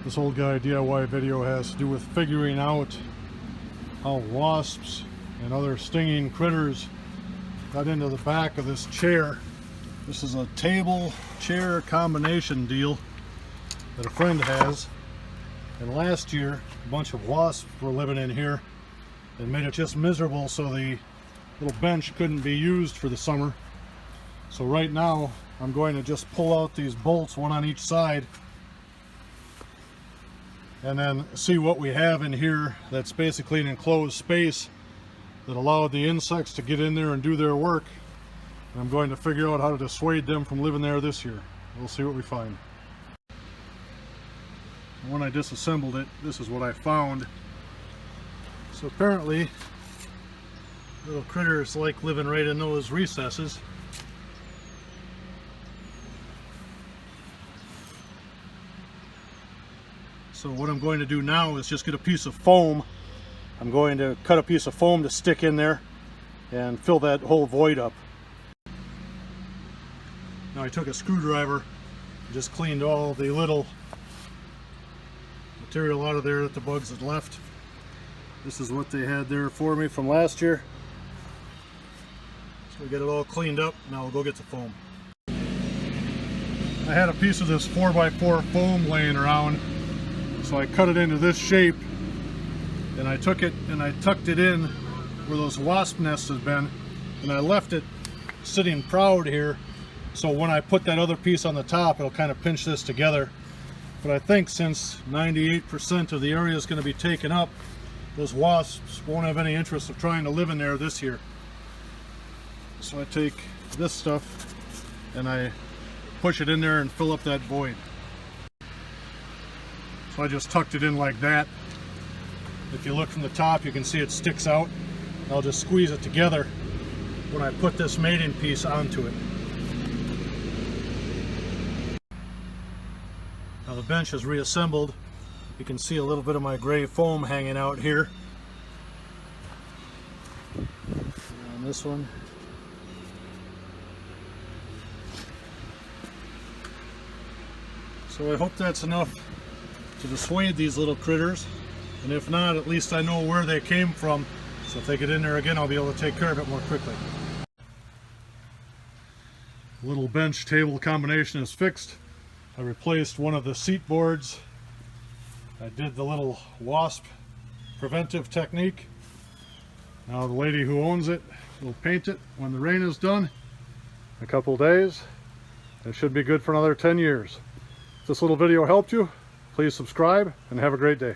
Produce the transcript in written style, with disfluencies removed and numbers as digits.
This old guy DIY video has to do with figuring out how wasps and other stinging critters got into the back of this chair. This is a table chair combination deal that a friend has, and last year a bunch of wasps were living in here and made it just miserable, so the little bench couldn't be used for the summer. So right now I'm going to just pull out these bolts, one on each side, and then see what we have in here that's basically an enclosed space that allowed the insects to get in there and do their work. And I'm going to figure out how to dissuade them from living there this year. We'll see what we find. When I disassembled it, this is what I found. So apparently little critters like living right in those recesses. So what I'm going to do now is just get a piece of foam. I'm going to cut a piece of foam to stick in there and fill that whole void up. Now I took a screwdriver and just cleaned all the little material out of there that the bugs had left. This is what they had there for me from last year. So we get it all cleaned up. Now we'll go get the foam. I had a piece of this 4x4 foam laying around, so I cut it into this shape, and I took it and I tucked it in where those wasp nests had been, and I left it sitting proud here, so when I put that other piece on the top, it'll kind of pinch this together. But I think since 98% of the area is going to be taken up, those wasps won't have any interest of trying to live in there this year. So I take this stuff and I push it in there and fill up that void. So I just tucked it in like that. If you look from the top, you can see it sticks out. I'll just squeeze it together when I put this mating piece onto it. Now the bench is reassembled. You can see a little bit of my gray foam hanging out here. And on this one. So I hope that's enough to dissuade these little critters, and if not, at least I know where they came from, so if they get in there again, I'll be able to take care of it more quickly. The little bench table combination is fixed. I replaced one of the seat boards. I did the little wasp preventive technique. Now the lady who owns it will paint it when the rain is done in a couple of days. It should be good for another 10 years. If this little video helped you, please subscribe and have a great day.